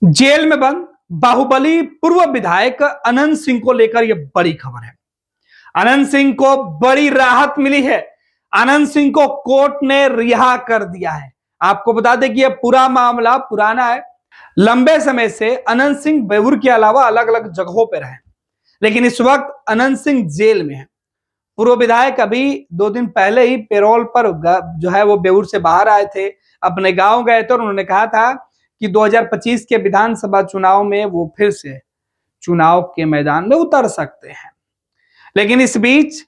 Jail में बंद बाहुबली पूर्व विधायक अनंत सिंह को लेकर यह बड़ी खबर है। अनंत सिंह को बड़ी राहत मिली है। अनंत सिंह को कोर्ट ने रिहा कर दिया है। आपको बता दें कि यह पूरा मामला पुराना है। लंबे समय से अनंत सिंह बेउर के अलावा अलग अलग जगहों पर रहे, लेकिन इस वक्त अनंत सिंह जेल में है। पूर्व विधायक अभी 2 दिन पहले ही पेरोल पर जो है वो बेउर से बाहर आए थे, अपने गांव गए थे और उन्होंने कहा था कि 2025 के विधानसभा चुनाव में वो फिर से चुनाव के मैदान में उतर सकते हैं। लेकिन इस बीच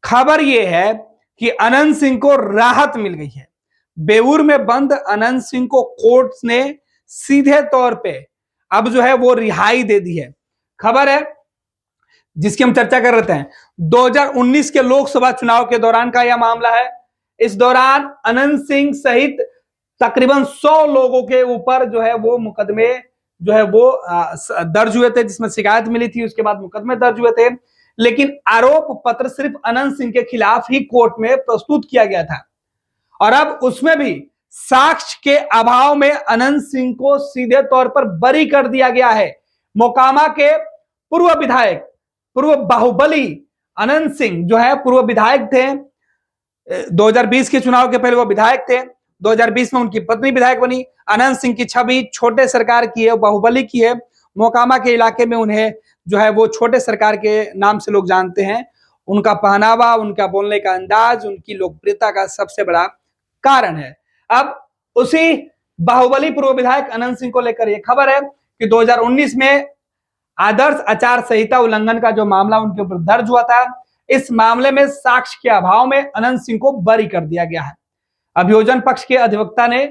खबर यह है कि अनंत सिंह को राहत मिल गई है। बेउर में बंद अनंत सिंह को कोर्ट ने सीधे तौर पे अब जो है वो रिहाई दे दी है। खबर है जिसकी हम चर्चा कर रहे थे, 2019 के लोकसभा चुनाव के दौरान का यह मामला है। इस दौरान अनंत सिंह सहित तकरीबन 100 लोगों के ऊपर जो है वो मुकदमे जो है वो दर्ज हुए थे, जिसमें शिकायत मिली थी। उसके बाद मुकदमे दर्ज हुए थे, लेकिन आरोप पत्र सिर्फ अनंत सिंह के खिलाफ ही कोर्ट में प्रस्तुत किया गया था और अब उसमें भी साक्ष्य के अभाव में अनंत सिंह को सीधे तौर पर बरी कर दिया गया है। मोकामा के पूर्व विधायक, पूर्व बाहुबली अनंत सिंह जो है पूर्व विधायक थे। 2020 के चुनाव के पहले वो विधायक थे। 2020 में उनकी पत्नी विधायक बनी। अनंत सिंह की छवि छोटे सरकार की है, बाहुबली की है। मोकामा के इलाके में उन्हें जो है वो छोटे सरकार के नाम से लोग जानते हैं। उनका पहनावा, उनका बोलने का अंदाज उनकी लोकप्रियता का सबसे बड़ा कारण है। अब उसी बाहुबली पूर्व विधायक अनंत सिंह को लेकर यह खबर है कि 2019 में आदर्श आचार संहिता उल्लंघन का जो मामला उनके ऊपर दर्ज हुआ था, इस मामले में साक्ष्य के अभाव में अनंत सिंह को बरी कर दिया गया है। अभियोजन पक्ष के अधिवक्ता ने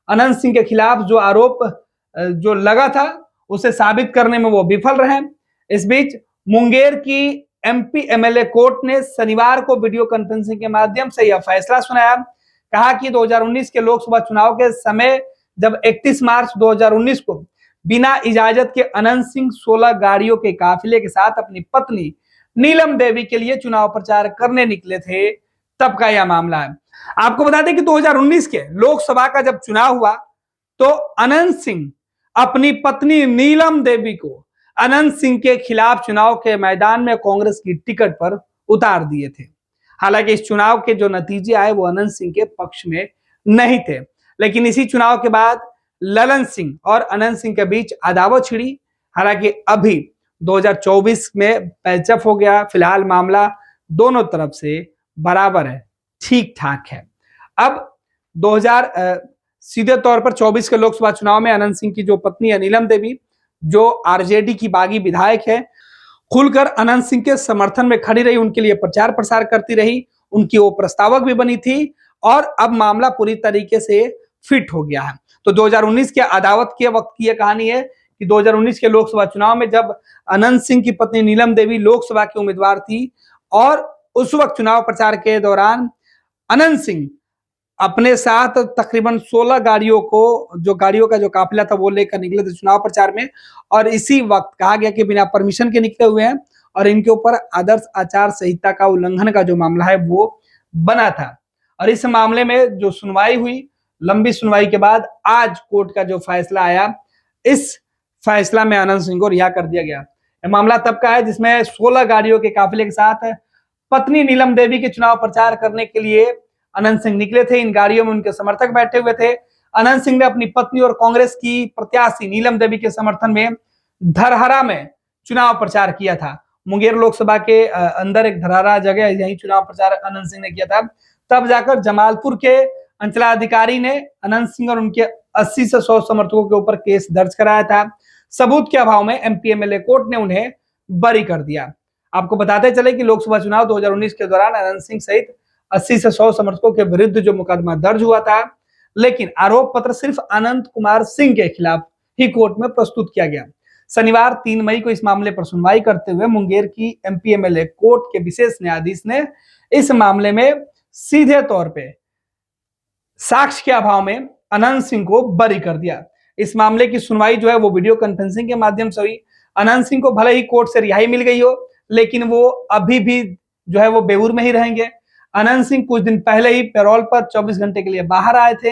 अनंत सिंह के खिलाफ जो आरोप जो लगा था उसे साबित करने में वो विफल रहे। इस बीच मुंगेर की एमपी एमएलए कोर्ट ने शनिवार को वीडियो कॉन्फ्रेंसिंग के माध्यम से यह फैसला सुनाया। कहा कि 2019 के लोकसभा चुनाव के समय जब 31 मार्च 2019 को बिना इजाजत के अनंत सिंह 16 गाड़ियों के काफिले के साथ अपनी पत्नी नीलम देवी के लिए चुनाव प्रचार करने निकले थे, तब का यह मामला है। आपको बता दें कि 2019 के लोकसभा का जब चुनाव हुआ तो अनंत सिंह अपनी पत्नी नीलम देवी को अनंत सिंह के खिलाफ चुनाव के मैदान में कांग्रेस की टिकट पर उतार दिए थे। हालांकि इस चुनाव के जो नतीजे आए वो अनंत सिंह के पक्ष में नहीं थे, लेकिन इसी चुनाव के बाद ललन सिंह और अनंत सिंह के बीच अदावत छिड़ी। हालांकि अभी 2024 में पैचअप हो गया। फिलहाल मामला दोनों तरफ से बराबर है, ठीक ठाक है। अब 2000 सीधे तौर पर 24 के लोकसभा चुनाव में अनंत सिंह की जो पत्नी है नीलम देवी, जो आरजेडी की बागी विधायक है, खुलकर अनंत सिंह के समर्थन में खड़ी रही, उनके लिए प्रचार प्रसार करती रही, उनकी वो प्रस्तावक भी बनी थी और अब मामला पूरी तरीके से फिट हो गया है। तो 2019 के अदावत के वक्त की यह कहानी है कि 2019 के लोकसभा चुनाव में जब अनंत सिंह की पत्नी नीलम देवी लोकसभा की उम्मीदवार थी और उस वक्त चुनाव प्रचार के दौरान अनंत सिंह अपने साथ तकरीबन 16 गाड़ियों का जो काफिला था वो लेकर निकले थे चुनाव प्रचार में, और इसी वक्त कहा गया कि बिना परमिशन के निकले हुए हैं और इनके ऊपर आदर्श आचार संहिता का उल्लंघन का जो मामला है वो बना था। और इस मामले में जो सुनवाई हुई, लंबी सुनवाई के बाद आज कोर्ट का जो फैसला आया, इस फैसला में अनंत सिंह को रिहा कर दिया गया। यह मामला तब का है जिसमें 16 गाड़ियों के काफिले के साथ पत्नी नीलम देवी के चुनाव प्रचार करने के लिए अनंत सिंह निकले थे। इन गाड़ियों में उनके समर्थक बैठे हुए थे। अनंत सिंह ने अपनी पत्नी और कांग्रेस की प्रत्याशी नीलम देवी के समर्थन में धरहरा में चुनाव प्रचार किया था। मुंगेर लोकसभा के अंदर एक धरहरा जगह है, यही चुनाव प्रचार अनंत सिंह ने किया था। तब जाकर जमालपुर के अंचलाधिकारी ने अनंत सिंह और उनके 80 से 100 समर्थकों के ऊपर केस दर्ज कराया था। सबूत के अभाव में एमपी एमएलए कोर्ट ने उन्हें बरी कर दिया। आपको बताते चले कि लोकसभा चुनाव 2019 के दौरान अनंत सिंह सहित 80 से 100 समर्थकों के विरुद्ध जो मुकदमा दर्ज हुआ था, लेकिन आरोप पत्र सिर्फ अनंत कुमार सिंह के खिलाफ ही कोर्ट में प्रस्तुत किया गया। शनिवार 3 मई को इस मामले पर सुनवाई करते हुए मुंगेर की एमपी एमएलए कोर्ट के विशेष न्यायाधीश ने इस मामले में सीधे तौर पे साक्ष्य के अभाव में अनंत सिंह को बरी कर दिया। इस मामले की सुनवाई जो है वो वीडियो कॉन्फ्रेंसिंग के माध्यम से हुई। अनंत सिंह को भले ही कोर्ट से रिहाई मिल गई हो, लेकिन वो अभी भी जो है वो बेउर में ही रहेंगे। अनंत सिंह कुछ दिन पहले ही पैरोल पर 24 घंटे के लिए बाहर आए थे।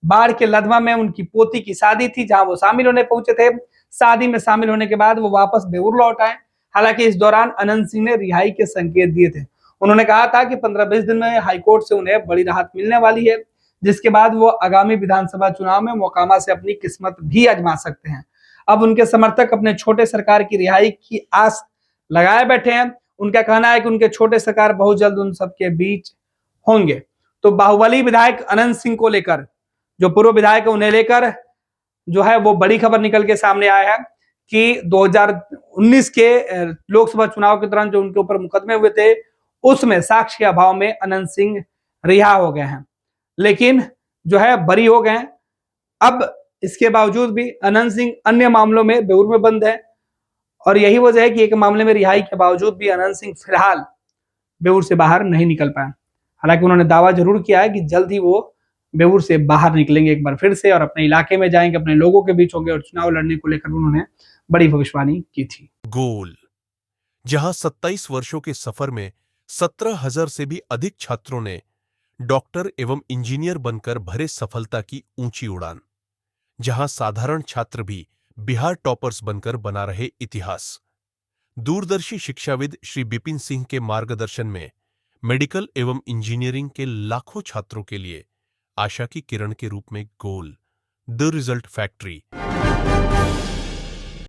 बाढ़ के लदमा में उनकी पोती की शादी थी, जहां वो शामिल होने पहुंचे थे। शादी में शामिल होने के बाद वो वापस बेउर लौट आए। हालांकि इस दौरान अनंत सिंह ने रिहाई के संकेत दिए थे। उन्होंने कहा था कि 15-20 दिन में हाईकोर्ट से उन्हें बड़ी राहत मिलने वाली है, जिसके बाद वो आगामी विधानसभा चुनाव में मोकामा से अपनी किस्मत भी आजमा सकते हैं। अब उनके समर्थक अपने छोटे सरकार की रिहाई की आस लगाए बैठे हैं। उनका कहना है कि उनके छोटे सरकार बहुत जल्द उन सबके बीच होंगे। तो बाहुबली विधायक अनंत सिंह को लेकर, जो पूर्व विधायक है, उन्हें लेकर जो है वो बड़ी खबर निकल के सामने आया है कि 2019 के लोकसभा चुनाव के दौरान जो उनके ऊपर मुकदमे हुए थे, उसमें साक्ष्य के अभाव में अनंत सिंह रिहा हो गए हैं, लेकिन जो है बरी हो गए हैं। अब इसके बावजूद भी अनंत सिंह अन्य मामलों में बेउर में बंद है, और यही वजह है कि एक मामले में रिहाई के बावजूद भी अनंत सिंह फिलहाल बेउर से बाहर नहीं निकल पाए। हालांकि उन्होंने दावा जरूर किया है कि जल्द ही वो बेउर से बाहर निकलेंगे एक बार फिर से, और अपने इलाके में जाएंगे, अपने लोगों के बीच होंगे, और चुनाव लड़ने को लेकर उन्होंने बड़ी भविष्यवाणी की थी। गोल, जहां 27 वर्षों के सफर में 17,000 से भी अधिक छात्रों ने डॉक्टर एवं इंजीनियर बनकर भरे सफलता की ऊंची उड़ान, जहां साधारण छात्र भी बिहार टॉपर्स बनकर बना रहे इतिहास। दूरदर्शी शिक्षाविद श्री बिपिन सिंह के मार्गदर्शन में मेडिकल एवं इंजीनियरिंग के लाखों छात्रों के लिए आशा की किरण के रूप में गोल, द रिजल्ट फैक्ट्री